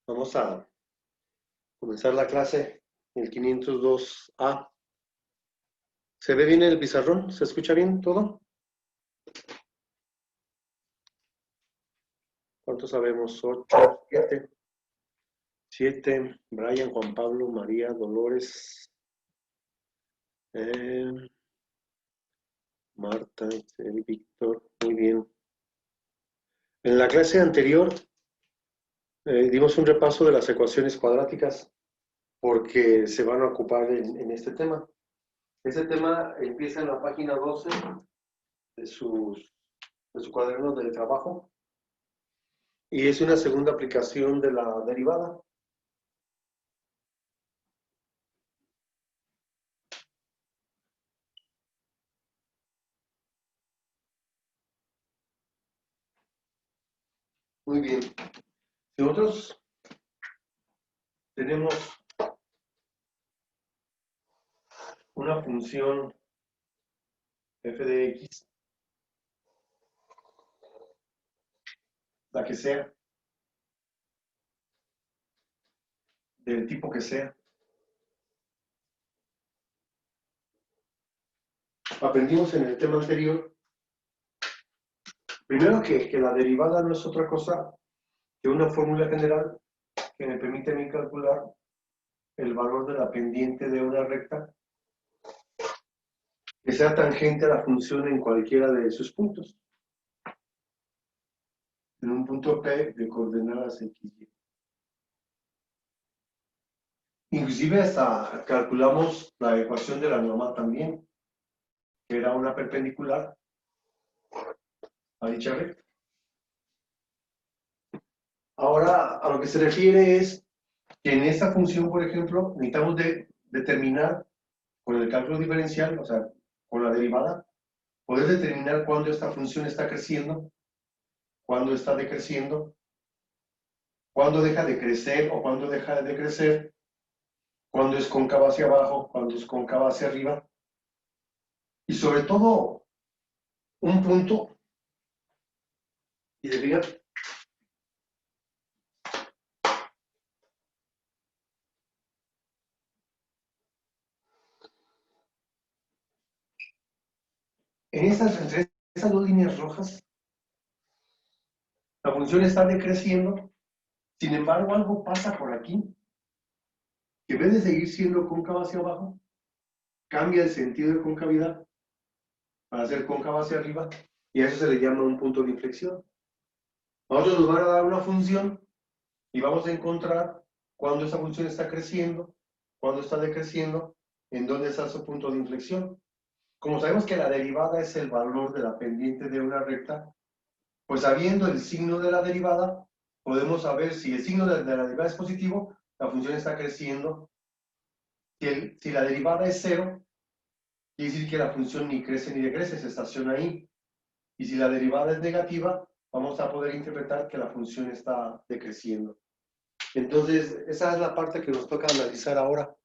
Vamos a comenzar la clase, el 502A. ¿Se ve bien el pizarrón? ¿Se escucha bien todo? ¿Cuántos sabemos? 8, 7. 7. Brian, Juan Pablo, María, Dolores, Marta, Víctor. Muy bien. En la clase anterior dimos un repaso de las ecuaciones cuadráticas porque se van a ocupar en este tema. Este tema empieza en la página 12 de su cuaderno de trabajo y es una segunda aplicación de la derivada. Muy bien. Nosotros tenemos una función f de x, la que sea, del tipo que sea. Aprendimos en el tema anterior, primero que la derivada no es otra cosa que una fórmula general que me permite a mí calcular el valor de la pendiente de una recta que sea tangente a la función en cualquiera de sus puntos. En un punto P de coordenadas x, y. Inclusive hasta calculamos la ecuación de la normal también, que era una perpendicular a dicha recta. Ahora, a lo que se refiere es que en esta función, por ejemplo, necesitamos determinar con el cálculo diferencial, o sea, con la derivada, poder determinar cuándo esta función está creciendo, cuándo está decreciendo, cuándo deja de crecer o cuándo deja de crecer, cuándo es cóncava hacia abajo, cuándo es cóncava hacia arriba. Y sobre todo, un punto, y de fíjate, entre esas dos líneas rojas, la función está decreciendo, sin embargo algo pasa por aquí, que en vez de seguir siendo cóncava hacia abajo, cambia el sentido de concavidad para ser cóncava hacia arriba, y a eso se le llama un punto de inflexión. A nosotros nos van a dar una función y vamos a encontrar cuándo esa función está creciendo, cuándo está decreciendo, en dónde está su punto de inflexión. Como sabemos que la derivada es el valor de la pendiente de una recta, pues sabiendo el signo de la derivada, podemos saber si el signo de la derivada es positivo, la función está creciendo. Si la derivada es cero, quiere decir que la función ni crece ni decrece, se estaciona ahí. Y si la derivada es negativa, vamos a poder interpretar que la función está decreciendo. Entonces, esa es la parte que nos toca analizar ahora,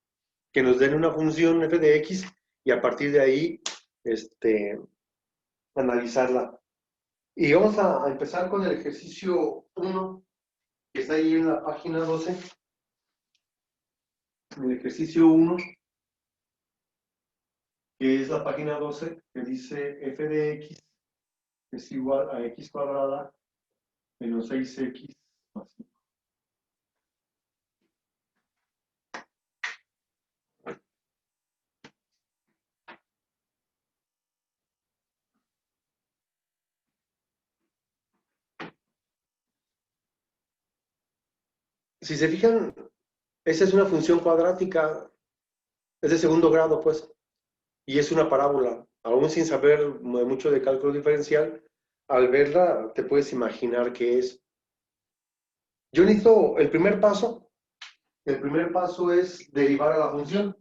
que nos den una función f de x y a partir de ahí analizarla. Y vamos a empezar con el ejercicio 1, que está ahí en la página 12. El ejercicio 1, que es la página 12, que dice f de x es igual a x cuadrada menos 6x más 5. Si se fijan, esa es una función cuadrática, es de segundo grado, pues, y es una parábola. Aún sin saber mucho de cálculo diferencial, al verla te puedes imaginar qué es. Yo necesito el primer paso es derivar a la función.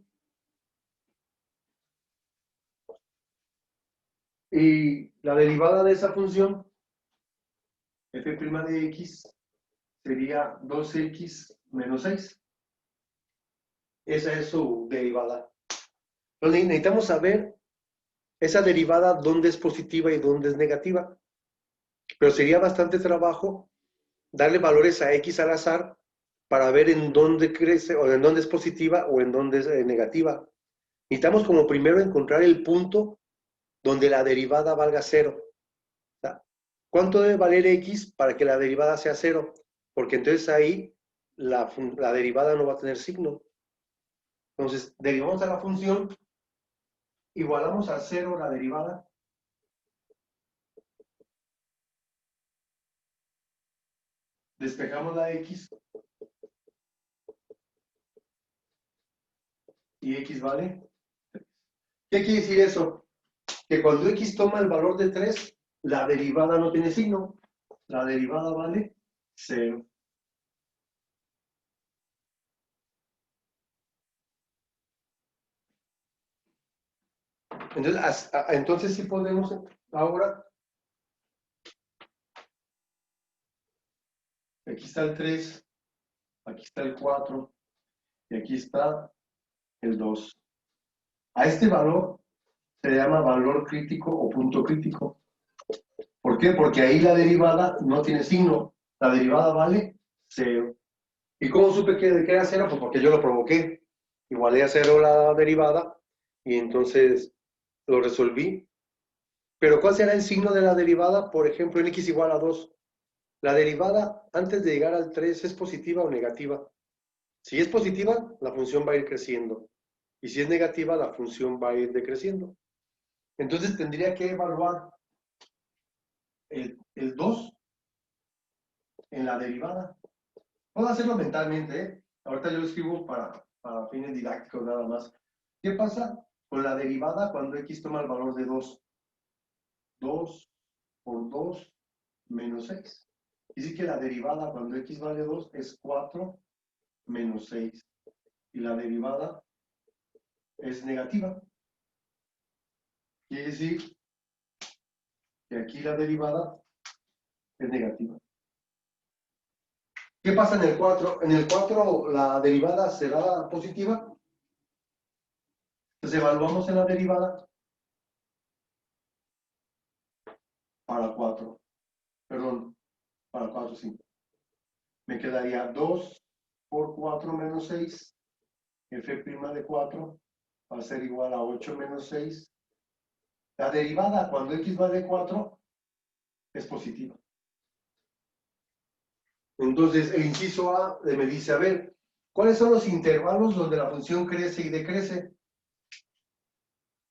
Y la derivada de esa función, f' de x, sería 2x menos 6. Esa es su derivada. Entonces necesitamos saber esa derivada dónde es positiva y dónde es negativa. Pero sería bastante trabajo darle valores a x al azar para ver en dónde crece, o en dónde es positiva, o en dónde es negativa. Necesitamos como primero encontrar el punto donde la derivada valga 0. O sea, ¿cuánto debe valer x para que la derivada sea 0? Porque entonces ahí la derivada no va a tener signo. Entonces, derivamos a la función, igualamos a 0 la derivada, despejamos la x, y x vale 3. ¿Qué quiere decir eso? Que cuando x toma el valor de 3, la derivada no tiene signo. La derivada vale 0. Entonces sí podemos ahora, aquí está el 3, aquí está el 4, y aquí está el 2. A este valor se le llama valor crítico o punto crítico. ¿Por qué? Porque ahí la derivada no tiene signo. La derivada vale 0. ¿Y cómo supe que era 0? Pues porque yo lo provoqué. Igualé a 0 la derivada y entonces lo resolví. Pero ¿cuál será el signo de la derivada? Por ejemplo, en x igual a 2. La derivada antes de llegar al 3 es positiva o negativa. Si es positiva, la función va a ir creciendo. Y si es negativa, la función va a ir decreciendo. Entonces tendría que evaluar el 2 en la derivada. Puedo hacerlo mentalmente, ¿eh? Ahorita yo lo escribo para fines didácticos nada más. ¿Qué pasa con la derivada cuando x toma el valor de 2? 2 por 2 menos 6. Dice que la derivada cuando x vale 2 es 4 menos 6. Y la derivada es negativa. Quiere decir que aquí la derivada es negativa. ¿Qué pasa en el 4? En el 4 la derivada será positiva. Entonces evaluamos en la derivada para 4. Perdón, para 4, sí. Me quedaría 2 por 4 menos 6. F' de 4 va a ser igual a 8 menos 6. La derivada cuando x vale 4 es positiva. Entonces, el inciso A me dice, a ver, ¿cuáles son los intervalos donde la función crece y decrece?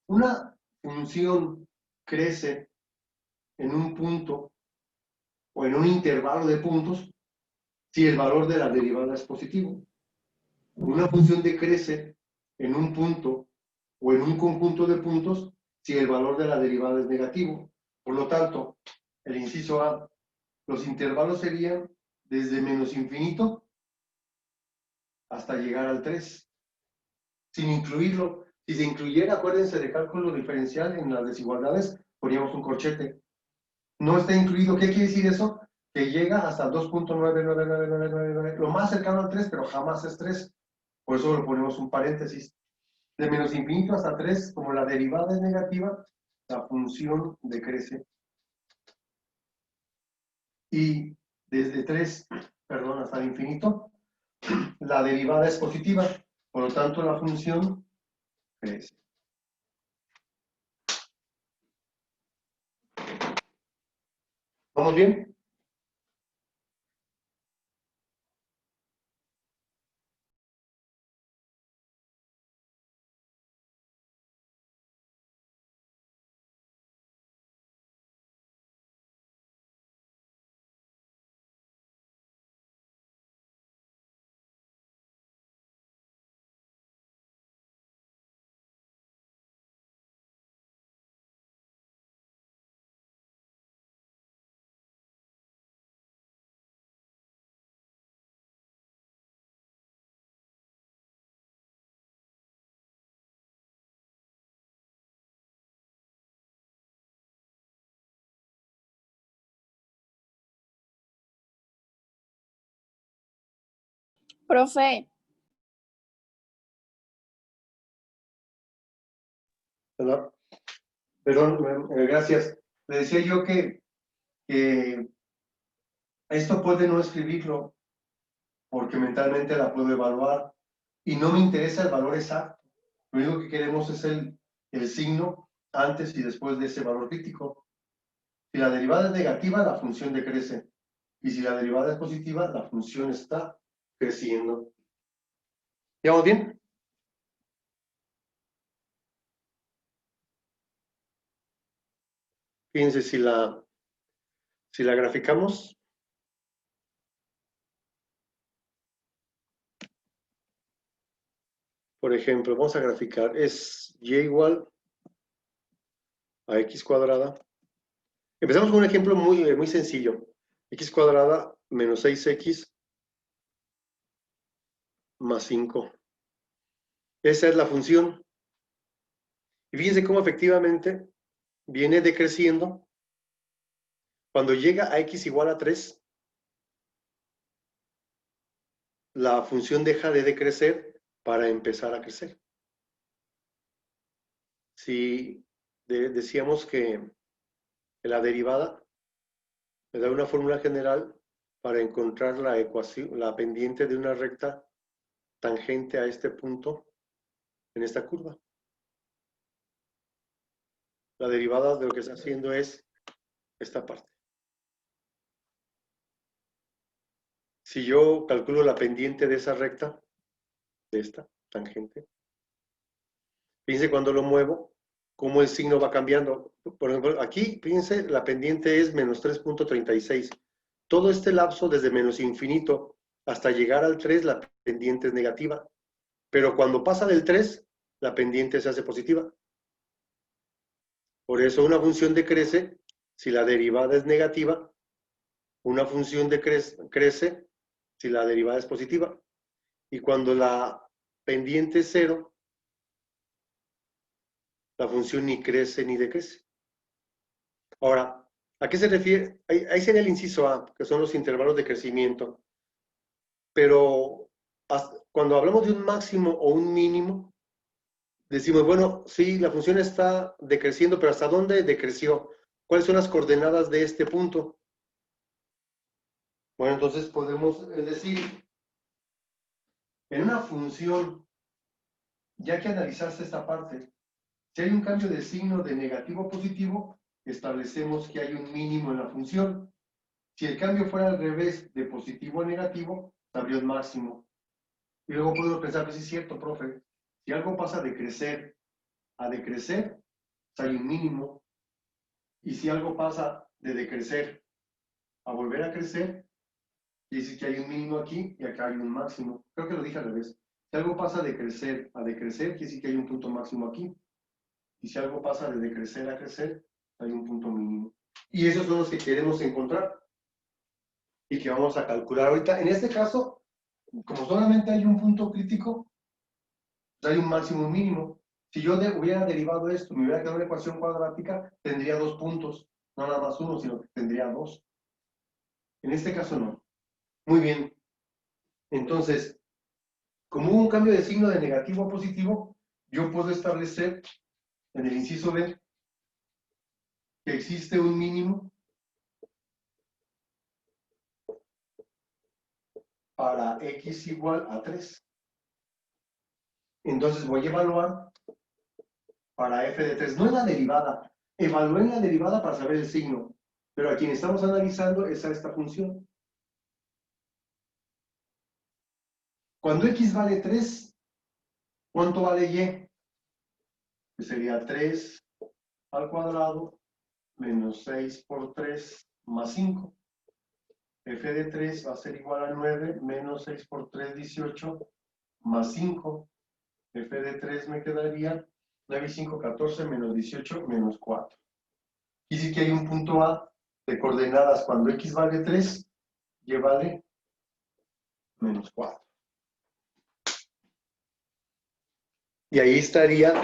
Una función crece en un punto o en un intervalo de puntos si el valor de la derivada es positivo. Una función decrece en un punto o en un conjunto de puntos si el valor de la derivada es negativo. Por lo tanto, el inciso A, los intervalos serían desde menos infinito hasta llegar al 3, sin incluirlo. Si se incluyera, acuérdense de cálculo diferencial en las desigualdades, poníamos un corchete. No está incluido. ¿Qué quiere decir eso? Que llega hasta 2.99999, lo más cercano al 3, pero jamás es 3. Por eso le ponemos un paréntesis. De menos infinito hasta 3, como la derivada es negativa, la función decrece. Y desde 3, perdón, hasta el infinito, la derivada es positiva. Por lo tanto, la función crece. ¿Vamos bien? Profe, Perdón, perdón, gracias. Le decía yo que esto puede no escribirlo, porque mentalmente la puedo evaluar y no me interesa el valor exacto. Lo único que queremos es el signo antes y después de ese valor crítico. Si la derivada es negativa, la función decrece. Y si la derivada es positiva, la función está creciendo. ¿Llevamos bien? Fíjense, si la graficamos, por ejemplo, vamos a graficar, es y igual a x cuadrada. Empezamos con un ejemplo muy sencillo. X cuadrada menos 6x más 5. Esa es la función. Y fíjense cómo efectivamente viene decreciendo. Cuando llega a x igual a 3, la función deja de decrecer para empezar a crecer. Si decíamos que la derivada me da una fórmula general para encontrar la ecuación, la pendiente de una recta tangente a este punto en esta curva. La derivada de lo que está haciendo es esta parte. Si yo calculo la pendiente de esa recta, de esta tangente, fíjense cuando lo muevo, cómo el signo va cambiando. Por ejemplo, aquí, fíjense, la pendiente es menos 3.36. Todo este lapso, desde menos infinito hasta llegar al 3, la pendiente es negativa. Pero cuando pasa del 3, la pendiente se hace positiva. Por eso una función decrece si la derivada es negativa, una función crece si la derivada es positiva. Y cuando la pendiente es 0, la función ni crece ni decrece. Ahora, ¿a qué se refiere? Ahí sería el inciso A, que son los intervalos de crecimiento. Pero cuando hablamos de un máximo o un mínimo, decimos, bueno, sí, la función está decreciendo, pero ¿hasta dónde decreció? ¿Cuáles son las coordenadas de este punto? Bueno, entonces podemos decir, en una función, ya que analizaste esta parte, si hay un cambio de signo de negativo a positivo, establecemos que hay un mínimo en la función. Si el cambio fuera al revés, de positivo a negativo, habría un máximo. Y luego puedo pensar, pues sí es cierto, profe, si algo pasa de crecer a decrecer, hay un mínimo. Y si algo pasa de decrecer a volver a crecer, quiere decir que hay un mínimo aquí y acá hay un máximo. Creo que lo dije al revés. Si algo pasa de crecer a decrecer, quiere decir que hay un punto máximo aquí. Y si algo pasa de decrecer a crecer, hay un punto mínimo. Y esos son los que queremos encontrar y que vamos a calcular ahorita. En este caso, como solamente hay un punto crítico, hay un máximo mínimo. Si yo hubiera derivado esto, me hubiera quedado una ecuación cuadrática, tendría 2 puntos. No nada más uno, sino que tendría 2. En este caso no. Muy bien. Entonces, como hubo un cambio de signo de negativo a positivo, yo puedo establecer en el inciso B que existe un mínimo para x igual a 3. Entonces voy a evaluar para f de 3. No es la derivada. Evalué en la derivada para saber el signo. Pero a quien estamos analizando es a esta función. Cuando x vale 3, ¿cuánto vale y? Pues sería 3 al cuadrado menos 6 por 3 más 5. F de 3 va a ser igual a 9 menos 6 por 3, 18 más 5. F de 3 me quedaría 9 y 5, 14 menos 18 menos 4. Y sí que hay un punto A de coordenadas cuando x vale 3, y vale menos 4. Y ahí estarían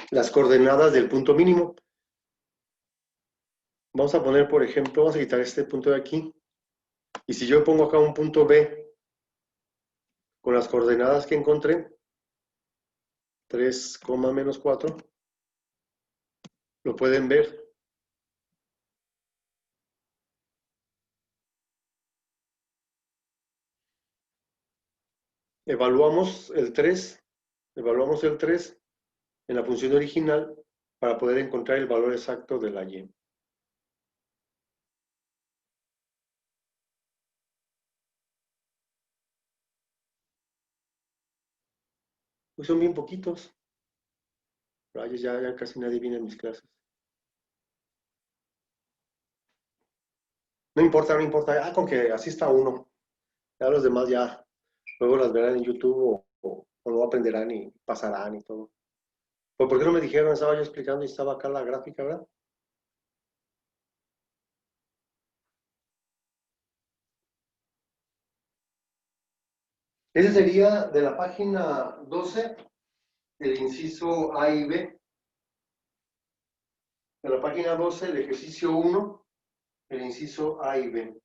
las coordenadas del punto mínimo. Vamos a poner, por ejemplo, vamos a quitar este punto de aquí. Y si yo pongo acá un punto B con las coordenadas que encontré, 3, menos 4, lo pueden ver. evaluamos el 3 en la función original para poder encontrar el valor exacto de la y. Pues son bien poquitos. Rayos, ya casi nadie viene a mis clases. No importa, no importa. Con que asista uno. Ya los demás ya luego las verán en YouTube o lo aprenderán y pasarán y todo. Pues, ¿por qué no me dijeron? Estaba yo explicando y estaba acá la gráfica, ¿verdad? Ese sería de la página 12, el inciso A y B. De la página 12, el ejercicio 1, el inciso A y B.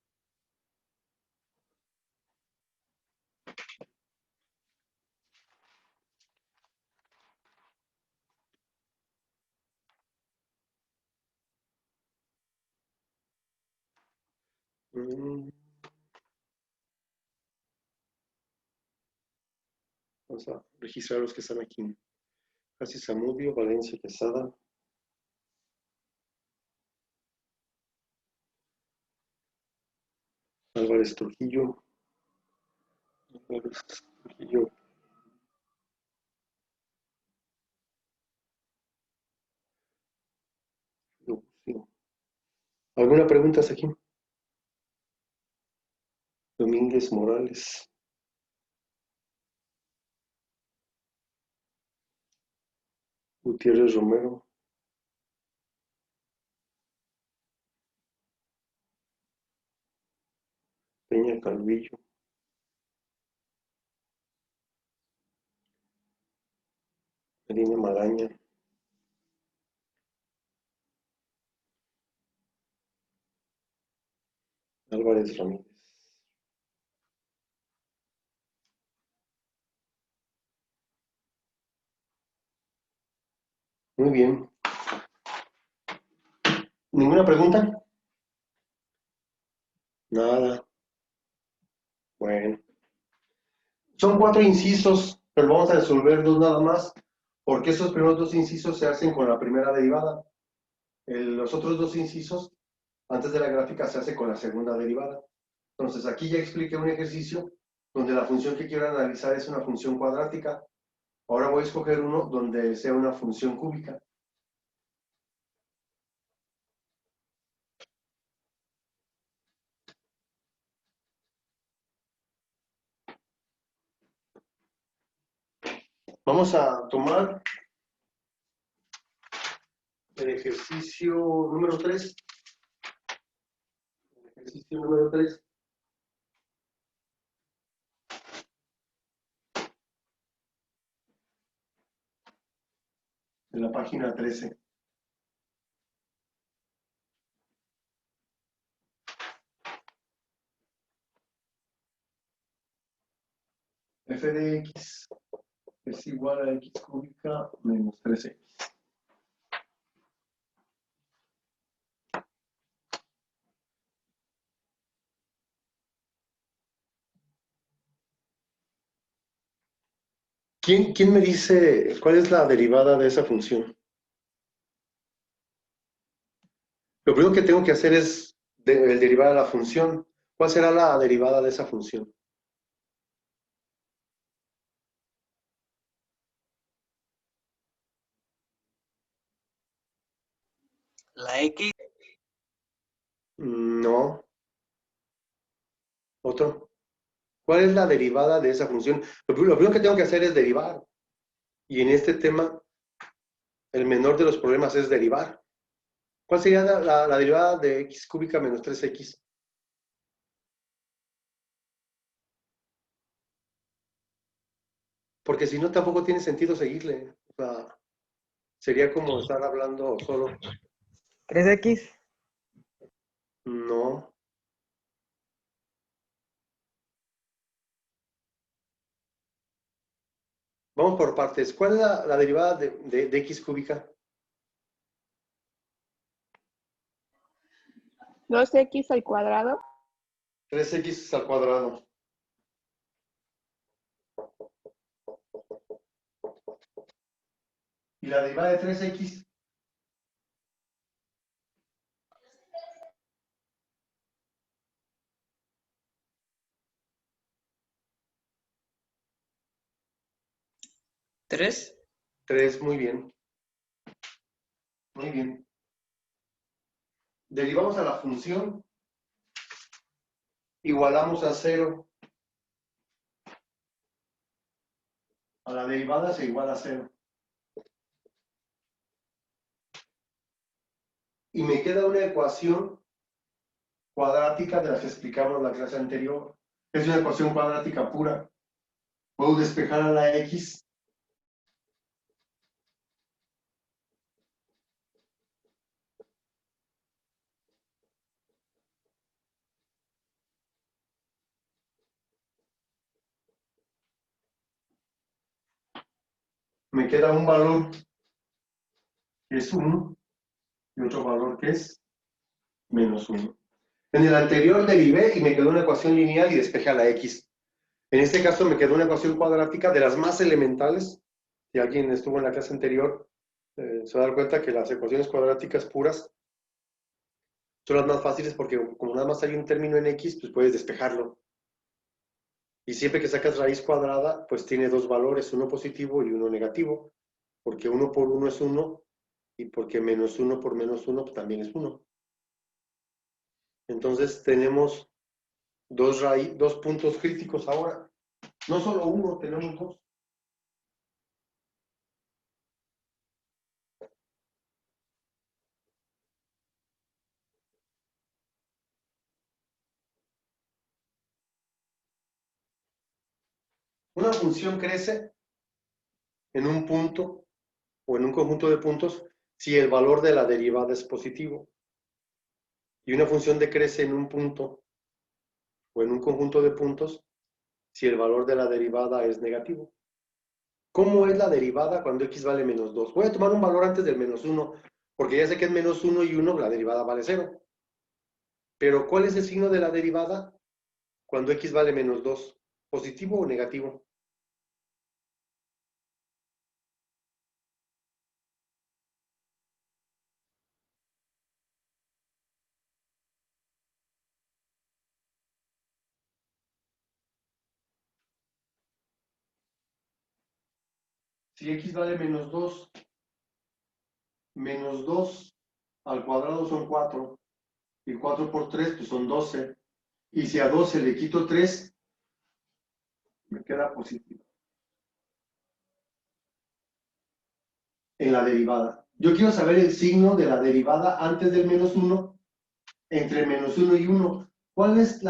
Vamos a registrar los que están aquí. Casi Zamudio, Valencia Quesada. Álvarez Trujillo. Álvarez Trujillo. ¿Alguna pregunta hasta aquí? Domínguez Morales. Gutiérrez Romero. Peña Calvillo. Medina Magaña. Álvarez Ramírez. Muy bien. ¿Ninguna pregunta? Nada. Bueno. Son 4 incisos, pero vamos a resolver 2 nada más, porque esos primeros 2 incisos se hacen con la primera derivada. Los otros 2 incisos, antes de la gráfica, se hace con la segunda derivada. Entonces, aquí ya expliqué un ejercicio donde la función que quiero analizar es una función cuadrática. Ahora voy a escoger uno donde sea una función cúbica. Vamos a tomar el ejercicio número 3. El ejercicio número 3. En la página 13. F de x es igual a x cúbica menos 3x. ¿Quién me dice cuál es la derivada de esa función? Lo primero que tengo que hacer es el derivar de la función. ¿Cuál será la derivada de esa función? La X. No. ¿Otro? ¿Cuál es la derivada de esa función? Lo primero que tengo que hacer es derivar. Y en este tema, el menor de los problemas es derivar. ¿Cuál sería la derivada de x cúbica menos 3x? Porque si no, tampoco tiene sentido seguirle. O sea, sería como estar hablando solo. 3X. No. Vamos por partes. ¿Cuál es la derivada de x cúbica? 2x al cuadrado. 3x al cuadrado. ¿Y la derivada de 3x? ¿3? 3, muy bien. Muy bien. Derivamos a la función. Igualamos a 0. A la derivada se iguala a 0. Y me queda una ecuación cuadrática de la que explicamos en la clase anterior. Es una ecuación cuadrática pura. Puedo despejar a la x. Me queda un valor que es 1 y otro valor que es menos 1. En el anterior derivé y me quedó una ecuación lineal y despejé a la x. En este caso me quedó una ecuación cuadrática de las más elementales. Si alguien estuvo en la clase anterior, se va a dar cuenta que las ecuaciones cuadráticas puras son las más fáciles porque como nada más hay un término en x, pues puedes despejarlo. Y siempre que sacas raíz cuadrada, pues tiene dos valores, uno positivo y uno negativo, porque 1 por 1 es 1 y porque menos 1 por menos 1 pues también es 1. Entonces tenemos dos puntos críticos ahora. No solo uno, tenemos dos. Una función crece en un punto o en un conjunto de puntos si el valor de la derivada es positivo. Y una función decrece en un punto o en un conjunto de puntos si el valor de la derivada es negativo. ¿Cómo es la derivada cuando x vale menos 2? Voy a tomar un valor antes del menos 1, porque ya sé que es menos 1 y 1, la derivada vale 0. Pero ¿cuál es el signo de la derivada cuando x vale menos 2? ¿Positivo o negativo? Si x vale menos 2 al cuadrado son 4, y 4 por 3 pues son 12, y si a 12 le quito 3, me queda positivo en la derivada. Yo quiero saber el signo de la derivada antes del menos 1, entre menos 1 y 1. ¿Cuál es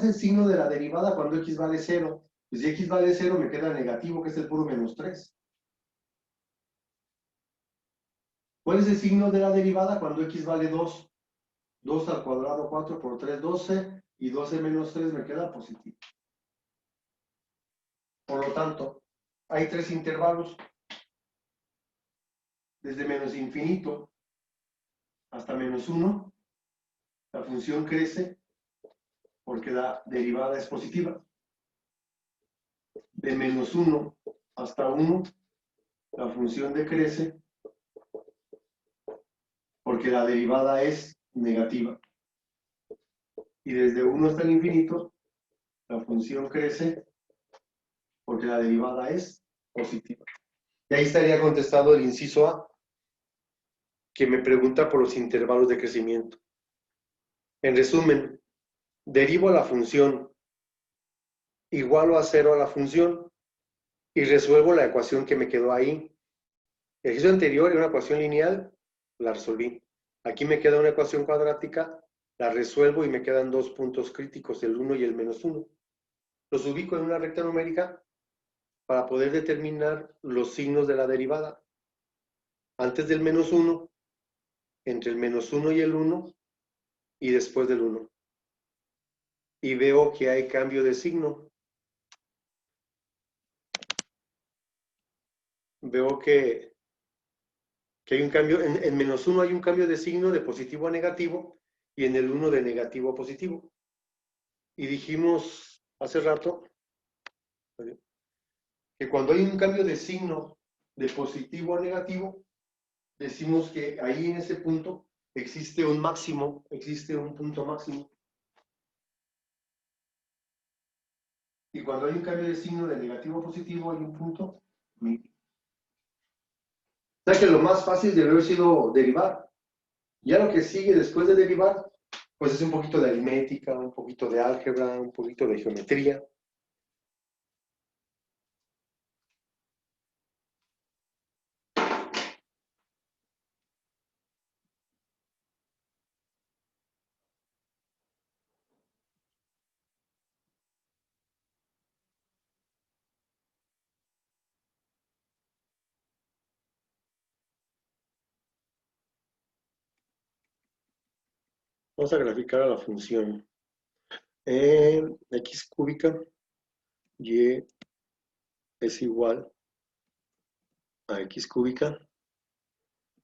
el signo de la derivada cuando x vale 0? Pues si x vale 0 me queda negativo, que es el puro menos 3. ¿Cuál es el signo de la derivada cuando x vale 2? 2 al cuadrado, 4 por 3, 12, y 12 menos 3 me queda positivo. Por lo tanto, hay tres intervalos, desde menos infinito hasta menos 1, la función crece porque la derivada es positiva. De menos 1 hasta 1, la función decrece porque la derivada es negativa. Y desde 1 hasta el infinito, la función crece porque la derivada es positiva. Y ahí estaría contestado el inciso A, que me pregunta por los intervalos de crecimiento. En resumen, derivo la función, igualo a 0 a la función y resuelvo la ecuación que me quedó ahí. El ejercicio anterior era una ecuación lineal, la resolví. Aquí me queda una ecuación cuadrática, la resuelvo y me quedan dos puntos críticos, el 1 y el menos 1. Los ubico en una recta numérica para poder determinar los signos de la derivada. Antes del menos 1, entre el menos 1 y el 1, y después del 1. Y veo que hay cambio de signo. Veo que hay un cambio, en menos 1 hay un cambio de signo de positivo a negativo, y en el 1 de negativo a positivo. Y dijimos hace rato que cuando hay un cambio de signo de positivo a negativo, decimos que ahí en ese punto existe un máximo, existe un punto máximo. Y cuando hay un cambio de signo de negativo a positivo, hay un punto mínimo. O sea que lo más fácil debe haber sido derivar. Ya lo que sigue después de derivar, pues es un poquito de aritmética, un poquito de álgebra, un poquito de geometría. Vamos a graficar a la función. X cúbica, y es igual a x cúbica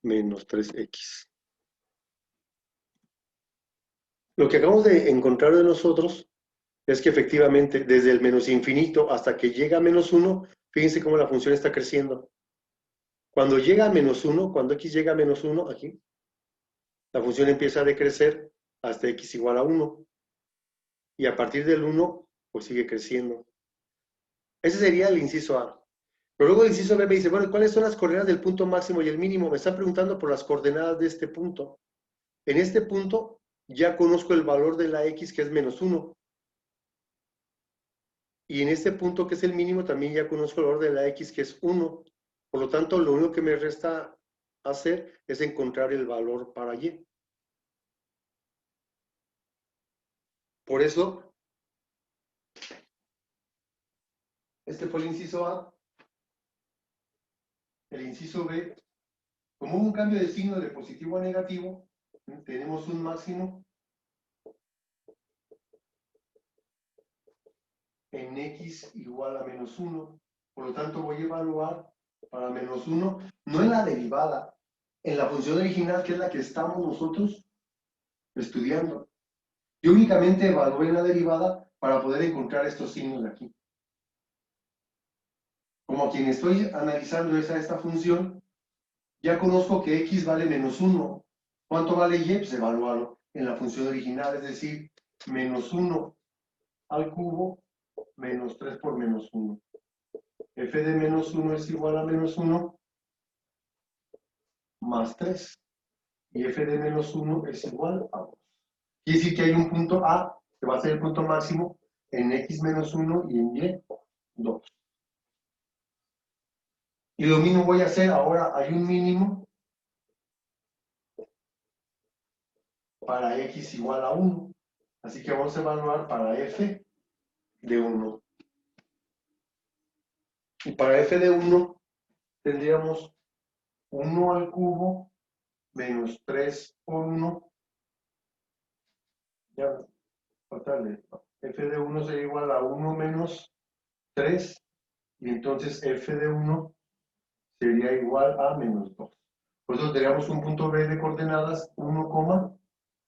menos 3x. Lo que acabamos de encontrar de nosotros es que efectivamente desde el menos infinito hasta que llega a menos 1, fíjense cómo la función está creciendo. Cuando llega a menos 1, cuando x llega a menos 1, aquí, la función empieza a decrecer hasta x igual a 1. Y a partir del 1, pues sigue creciendo. Ese sería el inciso A. Pero luego el inciso B me dice, bueno, ¿cuáles son las coordenadas del punto máximo y el mínimo? Me están preguntando por las coordenadas de este punto. En este punto ya conozco el valor de la x, que es menos 1. Y en este punto, que es el mínimo, también ya conozco el valor de la x, que es 1. Por lo tanto, lo único que me resta hacer es encontrar el valor para y. Por eso, este fue el inciso A. El inciso B, como hubo un cambio de signo de positivo a negativo, tenemos un máximo en x igual a menos 1. Por lo tanto, voy a evaluar para menos 1, no en la derivada, en la función original, que es la que estamos nosotros estudiando. Yo únicamente evalué en la derivada para poder encontrar estos signos de aquí. Como quien estoy analizando esta función, ya conozco que x vale menos 1. ¿Cuánto vale y? Pues evalúalo en la función original, es decir, menos 1 al cubo menos 3 por menos 1. F de menos 1 es igual a menos 1 más 3. Y f de menos 1 es igual a 2. Quiere decir que hay un punto A, que va a ser el punto máximo, en x menos 1 y en y 2. Y lo mismo voy a hacer ahora, hay un mínimo para x igual a 1. Así que vamos a evaluar para f de 1. Y para f de 1 tendríamos 1 al cubo menos 3 por 1. Ya, faltarle. F de 1 sería igual a 1 menos 3. Y entonces f de 1 sería igual a menos 2. Por eso tendríamos un punto B de coordenadas 1,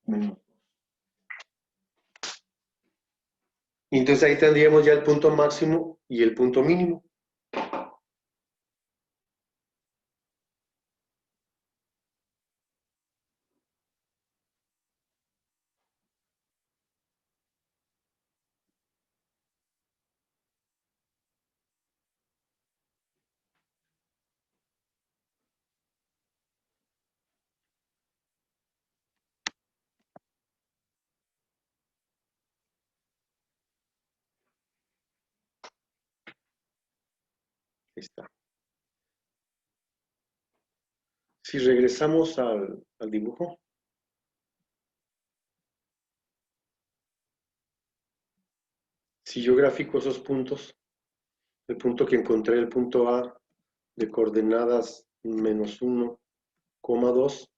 menos 2. Y entonces ahí tendríamos ya el punto máximo y el punto mínimo. Ahí está. Si regresamos al dibujo, si yo grafico esos puntos, el punto que encontré, el punto A de coordenadas menos 1, 2,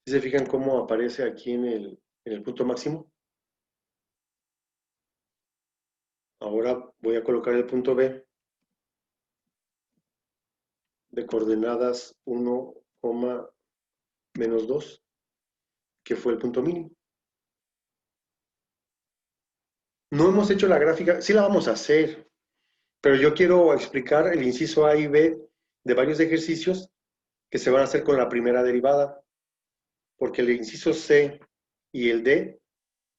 ¿sí se fijan cómo aparece aquí en el punto máximo? Ahora voy a colocar el punto B de coordenadas 1, menos 2, que fue el punto mínimo. No hemos hecho la gráfica, sí la vamos a hacer, pero yo quiero explicar el inciso A y B de varios ejercicios que se van a hacer con la primera derivada, porque el inciso C y el D,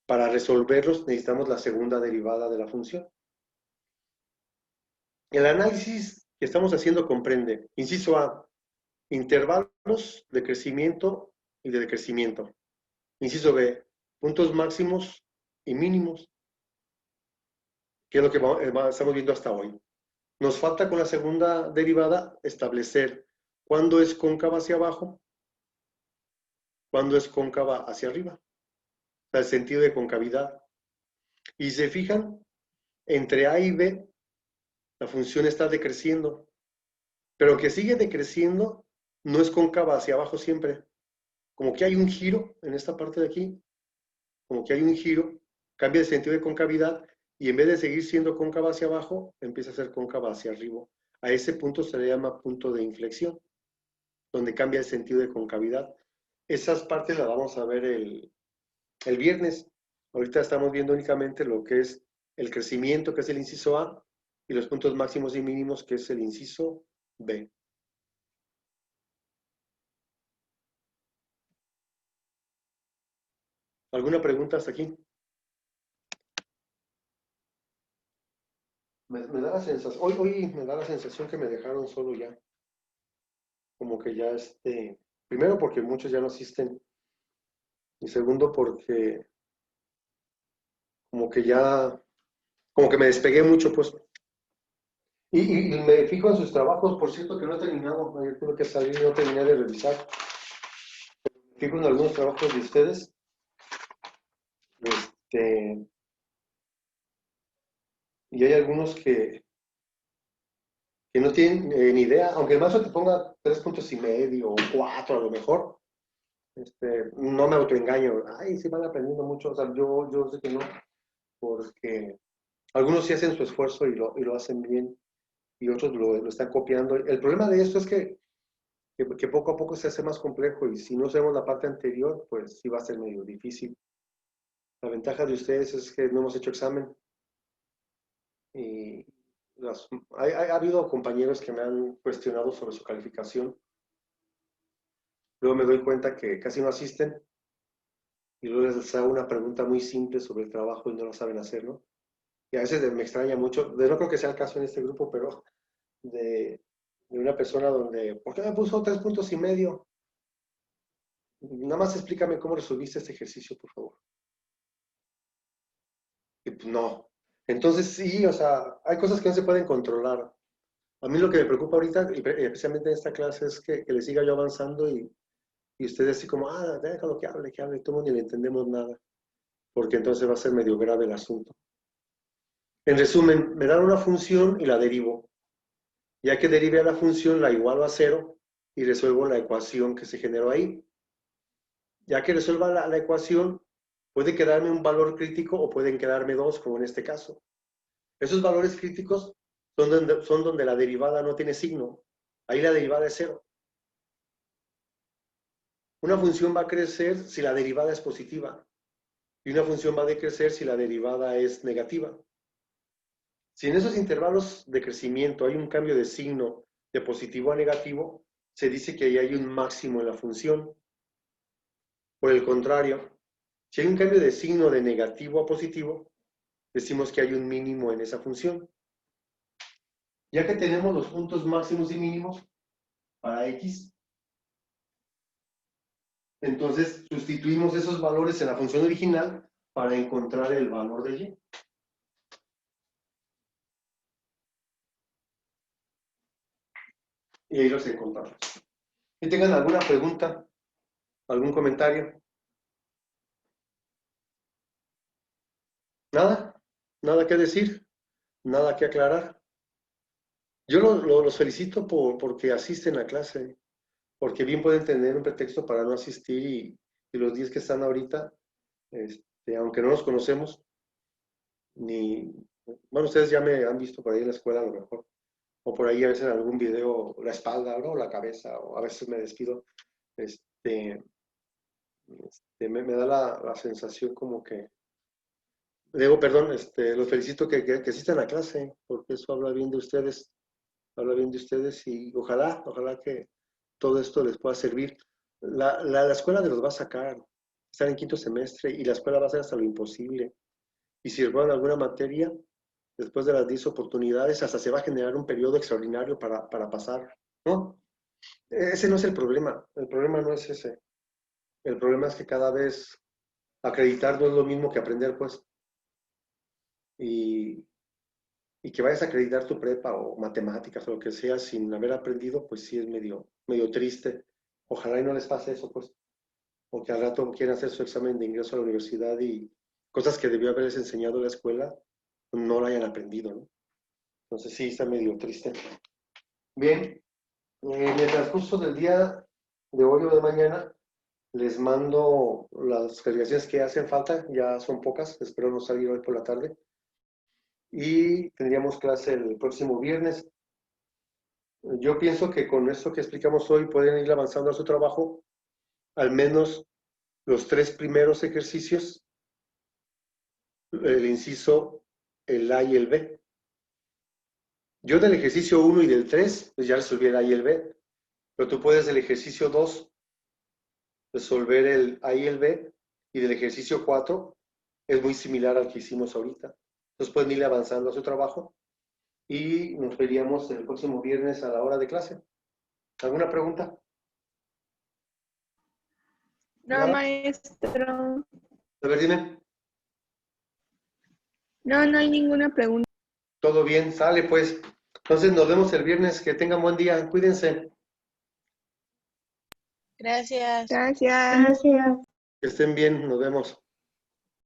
para resolverlos necesitamos la segunda derivada de la función. El análisis que estamos haciendo comprende, inciso A, intervalos de crecimiento y de decrecimiento. Inciso B, puntos máximos y mínimos, que es lo que estamos viendo hasta hoy. Nos falta con la segunda derivada establecer cuándo es cóncava hacia abajo, cuándo es cóncava hacia arriba, o sea, el sentido de concavidad. Y si se fijan, entre A y B, la función está decreciendo, pero que sigue decreciendo no es cóncava hacia abajo siempre. Como que hay un giro en esta parte de aquí, como que hay un giro, cambia el sentido de concavidad y en vez de seguir siendo cóncava hacia abajo, empieza a ser cóncava hacia arriba. A ese punto se le llama punto de inflexión, donde cambia el sentido de concavidad. Esas partes las vamos a ver el viernes. Ahorita estamos viendo únicamente lo que es el crecimiento, que es el inciso A, y los puntos máximos y mínimos, que es el inciso B. ¿Alguna pregunta hasta aquí? Me da la sensación, hoy me da la sensación que me dejaron solo ya. Como que ya primero porque muchos ya no asisten, y segundo porque como que ya, como que me despegué mucho, pues. Y me fijo en sus trabajos, por cierto que no he terminado, ayer tuve que salir y no terminé de revisar. Me fijo en algunos trabajos de ustedes. Y hay algunos que no tienen ni idea, aunque el maestro te ponga 3,5 o 4 a lo mejor, no me autoengaño, ay, sí van aprendiendo mucho, o sea, yo sé que no, porque algunos sí hacen su esfuerzo y lo hacen bien, y otros lo están copiando. El problema de esto es que poco a poco se hace más complejo, y si no sabemos la parte anterior, pues sí va a ser medio difícil. La ventaja de ustedes es que no hemos hecho examen, y ha habido compañeros que me han cuestionado sobre su calificación. Luego me doy cuenta que casi no asisten y luego les hago una pregunta muy simple sobre el trabajo y no lo saben hacer, ¿no? Y a veces me extraña mucho, no creo que sea el caso en este grupo, pero de una persona donde, ¿por qué me puso 3,5? Nada más explícame cómo resolviste este ejercicio, por favor. Y pues no. Entonces sí, o sea, hay cosas que no se pueden controlar. A mí lo que me preocupa ahorita, especialmente en esta clase, es que le siga yo avanzando y ustedes así como, déjalo que hable, todo ni le entendemos nada, porque entonces va a ser medio grave el asunto. En resumen, me dan una función y la derivo. Ya que derive a la función, la igualo a 0 y resuelvo la ecuación que se generó ahí. Ya que resuelva la ecuación, puede quedarme un valor crítico o pueden quedarme dos, como en este caso. Esos valores críticos son donde la derivada no tiene signo. Ahí la derivada es 0. Una función va a crecer si la derivada es positiva y una función va a decrecer si la derivada es negativa. Si en esos intervalos de crecimiento hay un cambio de signo de positivo a negativo, se dice que ahí hay un máximo en la función. Por el contrario, si hay un cambio de signo de negativo a positivo, decimos que hay un mínimo en esa función. Ya que tenemos los puntos máximos y mínimos para X, entonces sustituimos esos valores en la función original para encontrar el valor de Y. Y ahí los encontramos. Si tengan alguna pregunta, algún comentario. Nada, nada que decir, nada que aclarar. Yo los felicito porque asisten a clase, porque bien pueden tener un pretexto para no asistir y los 10 que están ahorita, aunque no los conocemos, bueno, ustedes ya me han visto por ahí en la escuela a lo mejor, o por ahí a veces en algún video la espalda, ¿no? La cabeza, o a veces me despido, me da la sensación como que, digo, perdón, los felicito que asistan a clase, porque eso habla bien de ustedes. habla bien de ustedes y ojalá que todo esto les pueda servir. La escuela de los va a sacar, están en quinto semestre y la escuela va a hacer hasta lo imposible. Y si reproban alguna materia, después de las 10 oportunidades, hasta se va a generar un periodo extraordinario para pasar, ¿no? Ese no es el problema no es ese. El problema es que cada vez acreditar no es lo mismo que aprender, pues. Y que vayas a acreditar tu prepa o matemáticas o lo que sea sin haber aprendido, pues sí es medio triste. Ojalá y no les pase eso, pues. O que al rato quieran hacer su examen de ingreso a la universidad y cosas que debió haberles enseñado en la escuela no lo hayan aprendido, ¿no? Entonces sí, está medio triste. Bien, en el transcurso del día de hoy o de mañana, les mando las calificaciones que hacen falta, ya son pocas, espero no salir hoy por la tarde. Y tendríamos clase el próximo viernes. Yo pienso que con esto que explicamos hoy pueden ir avanzando a su trabajo, al menos los 3 primeros ejercicios, el inciso, el A y el B. Yo del ejercicio 1 y del 3, pues ya resolví el A y el B, pero tú puedes del ejercicio 2 resolver el A y el B, y del ejercicio 4 es muy similar al que hicimos ahorita. Entonces pueden ir avanzando a su trabajo y nos veríamos el próximo viernes a la hora de clase. ¿Alguna pregunta? No, ¿Nada? maestro. A ver, dime. No, no hay ninguna pregunta. Todo bien, sale pues. Entonces nos vemos el viernes. Que tengan buen día. Cuídense. Gracias. Gracias. Que estén bien. Nos vemos.